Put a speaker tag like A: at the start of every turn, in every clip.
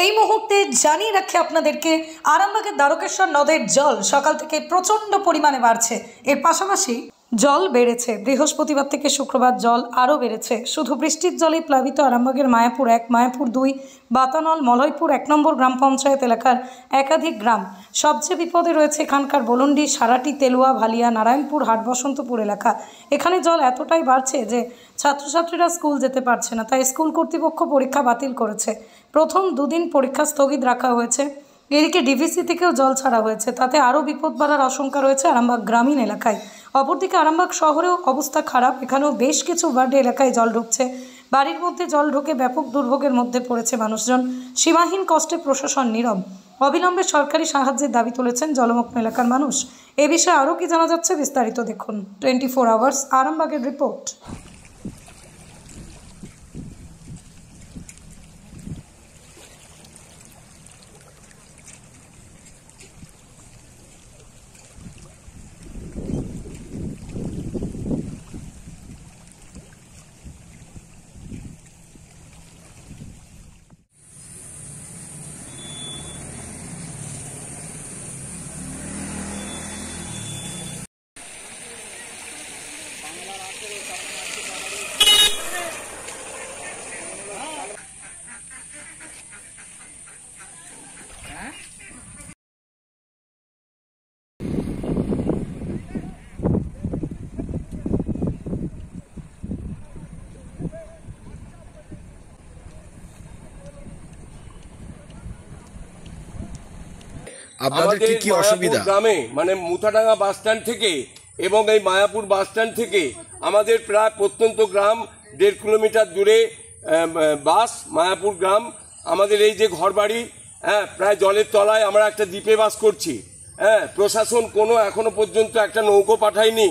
A: এই মুহূর্তে জানিয়ে রাখি আপনাদেরকে আরামবাগের দ্বারকেশ্বর নদের জল সকাল থেকে প্রচণ্ড পরিমাণে বাড়ছে। এর পাশাপাশি জল বেড়েছে। বৃহস্পতিবার থেকে শুক্রবার জল আরও বেড়েছে। শুধু বৃষ্টির জলেই প্লাবিত আরামবাগের মায়াপুর 1, মায়াপুর 2, বাতানল, মলয়পুর 1 নম্বর গ্রাম পঞ্চায়েত এলাকার একাধিক গ্রাম। সবচেয়ে বিপদে রয়েছে এখানকার বলন্ডি, সারাটি, তেলুয়া, ভালিয়া, নারায়ণপুর, হাটবসন্তপুর এলাকা। এখানে জল এতটাই বাড়ছে যে ছাত্রছাত্রীরা স্কুল যেতে পারছে না, তাই স্কুল কর্তৃপক্ষ পরীক্ষা বাতিল করেছে। প্রথম 2 দিন পরীক্ষা স্থগিত রাখা হয়েছে। এদিকে ডিভিসি থেকেও জল ছাড়া হয়েছে, তাতে আরও বিপদ বাড়ার আশঙ্কা রয়েছে আরামবাগ গ্রামীণ এলাকায়। অপরদিকে আরামবাগ শহরেও অবস্থা খারাপ। এখানেও বেশ কিছু ওয়ার্ডে এলাকায় জল ঢুকছে। বাড়ির মধ্যে জল ঢুকে ব্যাপক দুর্ভোগের মধ্যে পড়েছে মানুষজন। সীমাহীন কষ্টে প্রশাসন নীরব। অবিলম্বে সরকারি সাহায্যের দাবি তুলেছেন জলমগ্ন এলাকার মানুষ। এ বিষয়ে আরও কি জানা যাচ্ছে বিস্তারিত দেখুন 24 আওয়ার্স আরামবাগের রিপোর্ট।
B: আপনাদের কি অসুবিধা?
C: গ্রামে মানে মুথাডাঙ্গা বাস স্ট্যান্ড থেকে এবং এই মায়াপুর বাস স্ট্যান্ড থেকে আমাদের প্রায় প্রত্যন্ত গ্রাম 1.5 কিলোমিটার দূরে বাস মায়াপুর গ্রাম। আমাদের এই যে ঘরবাড়ি, প্রায় জলের তলায় আমরা একটা দ্বীপে বাস করছি। প্রশাসন কোনো এখনো পর্যন্ত একটা নৌকো পাঠায়নি,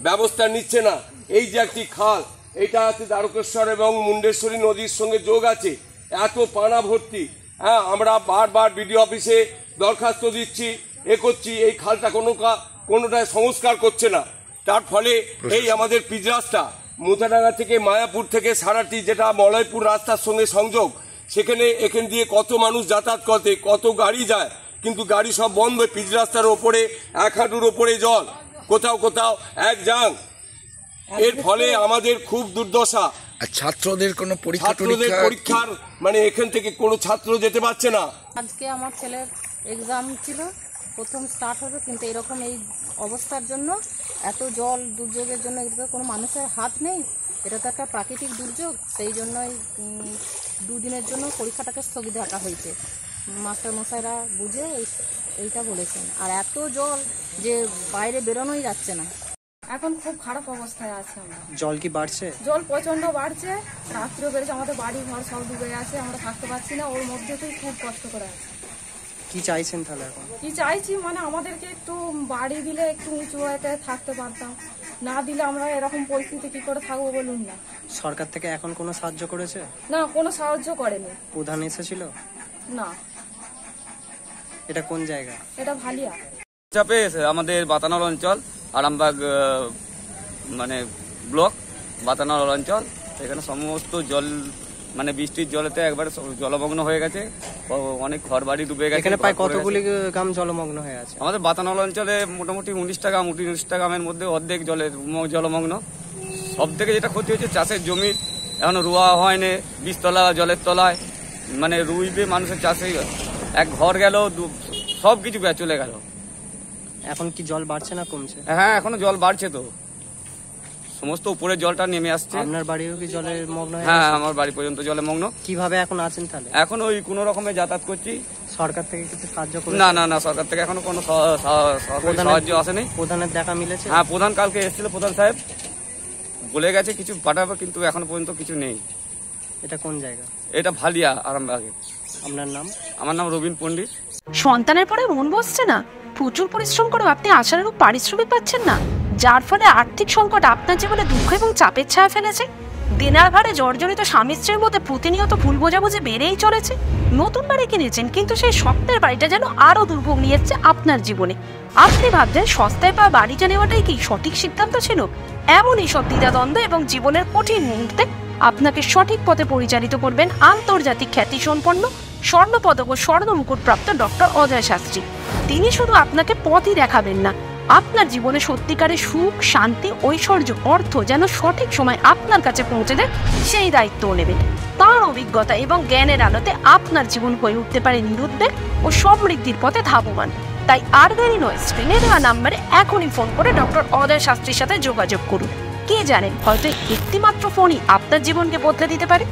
C: ব্যবস্থা নিচ্ছে না। এই যে একটি খাল, এটা আছে দ্বারকেশ্বর এবং মুন্ডেশ্বরী নদীর সঙ্গে যোগ আছে, এত পানা ভর্তি। আমরা বারবার বিডিও অফিসে দরখাস্ত দিচ্ছি, করছি, এই খালটা কোনোটায় সংস্কার করছে না। তার ফলে এই আমাদের পিচ রাস্তা মুথাডাঙ্গা থেকে মায়াপুর থেকে সারাটি, যেটা মলয়পুর রাস্তার সঙ্গে সংযোগ, এখান দিয়ে কত মানুষ যাতায়াত করে, কত গাড়ি যায়, কিন্তু গাড়ি সব বন্ধ। পিচ রাস্তার ওপরে 1 হাঁটুর ওপরে জল, কোথাও কোথাও 1 জাং। এর ফলে আমাদের খুব দুর্দশা।
B: ছাত্রদের কোনো
C: পরীক্ষার মানে এখান থেকে কোনো ছাত্র যেতে পারছে না।
D: আজকে আমার ছেলের এক্সাম ছিল, প্রথম স্টার্ট হবে, কিন্তু এরকম এই অবস্থার জন্য, এত জল দুর্যোগের জন্য, এটা কোনো মানুষের হাত নেই, এটা তো একটা প্রাকৃতিক দুর্যোগ। সেই জন্যই 2 দিনের জন্য পরীক্ষাটাকে স্থগিত রাখা হয়েছে। মাস্টার মশাইরা বুঝে এইটা বলেছেন। আর এত জল যে বাইরে বেরোনোই যাচ্ছে না।
E: এখন খুব খারাপ অবস্থায় আছে আমরা।
F: জল কি বাড়ছে?
E: জল প্রচন্ড বাড়ছে, রাত্রেও বেড়েছে, আমাদের বাড়ি ঘর সব ডুবে আছে, আমরা থাকতে পারছি না, ওর মধ্যেতেই খুব কষ্ট করে আছে।
F: কি চাইছেন তাহলে এখন?
E: কি চাইছি মানে আমাদেরকে একটু বাড়ি দিলে একটু উঁচু হয়ে থাকতে পারতাম, না দিলে আমরা এরকম পরিস্থিতি কি করে থাকবো বলুন না।
F: সরকার থেকে এখন কোনো সাহায্য করেছে?
E: না, কোনো সাহায্য করেনি।
F: প্রধান এসেছিল?
E: না।
F: এটা কোন জায়গা?
E: এটা ভালিয়া
G: চাপে আমাদের বাতানল অঞ্চল, আরামবাগ মানে ব্লক বাতানল অঞ্চল। এখানে সমস্ত জল মানে বৃষ্টির জলেতে একবারে জলমগ্ন হয়ে গেছে, অনেক ঘর বাড়ি ডুবে গেছে।
F: এখানে প্রায় কতগুলি গ্রাম জলমগ্ন হয়ে আছে?
G: আমাদের বাতানল অঞ্চলে মোটামুটি 19টা গ্রামের মধ্যে অর্ধেক জলমগ্ন। সব থেকে যেটা ক্ষতি হচ্ছে চাষের জমি, এখনো রোয়া হয়নি, বীজতলা জলের তলায়, মানে রুইবে মানুষের চাষে 1 ঘর গেল, সব কিছু চলে গেল।
F: এখন কি জল বাড়ছে না কমছে?
G: হ্যাঁ, এখনো জল বাড়ছে, তো সমস্ত উপরের জলটা নেমে আসছে।
F: আপনার বাড়িও কি জলে মগ্ন?
G: হ্যাঁ, আমার বাড়ি পর্যন্ত জলে মগ্ন।
F: কিভাবে এখন আছেন তাহলে?
G: এখন ওই কোনো রকমে যাতায়াত করছি।
F: সরকার থেকে কিছু সাহায্য করে?
G: না, সরকার থেকে এখনো কোনো সাহায্য আসেনি।
F: প্রধানের দেখা মিলেছে?
G: হ্যাঁ, প্রধান কালকে এসেছিল, প্রধান সাহেব বলে গেছে কিছু পাঠাবে, কিন্তু এখনো পর্যন্ত কিছু নেই।
F: এটা কোন জায়গা?
G: এটা ভালিয়া, আরামবাগে।
F: আপনার নাম?
G: আমার নাম রবীন পণ্ডিত।
H: সন্তানের পরে মন বসছে না, প্রচুর পরিশ্রম করেও আপনি আশানুরূপ পারিশ্রমিক পাচ্ছেন না, যার ফলে আর্থিক সংকট আপনার জীবনে দুঃখ এবং চাপের ছায়া ফেলেছে। দেনার ভারে জর্জরিত স্বামী স্ত্রীর মধ্যে প্রতিনিয়ত ভুল বোঝাবুঝি বেড়েই চলেছে। নতুন বাড়ি কিনেছেন, কিন্তু সেই স্বপ্নের বাড়িটা যেন আরো দুর্ভোগ নিয়ে এসেছে আপনার জীবনে। আপনি ভাবছেন সস্তায় পাওয়া বাড়িটা নেওয়াটাই কি সঠিক সিদ্ধান্ত ছিল? এমনই সব দ্বিধাদ্বন্দ্ব এবং জীবনের কঠিন মুহূর্তে আপনাকে সঠিক পথে পরিচালিত করবেন আন্তর্জাতিক খ্যাতিসম্পন্ন স্বর্ণপদক ও স্বর্ণ মুকুটপ্রাপ্ত ডক্টর অজয় শাস্ত্রী। তিনি শুধু আপনাকে পথই দেখাবেন না, আপনার জীবনে সত্যিকারের সুখ, শান্তি, ঐশ্বর্য, অর্থ যেন সঠিক সময় আপনার কাছে পৌঁছে দেয় সেই দায়িত্বও নেবেন। তাঁর অভিজ্ঞতা এবং জ্ঞানের আলোতে আপনার জীবন হয়ে উঠতে পারে নিরুদ্বেগ ও সমৃদ্ধির পথে ধাবমান। তাই আর দেরি নয়, স্ক্রিনে দেওয়া নাম্বারে এখনই ফোন করে ডক্টর অজয় শাস্ত্রীর সাথে যোগাযোগ করুন। কে জানেন, হয়তো একটিমাত্র ফোনই আপনার জীবনকে বদলে দিতে পারে।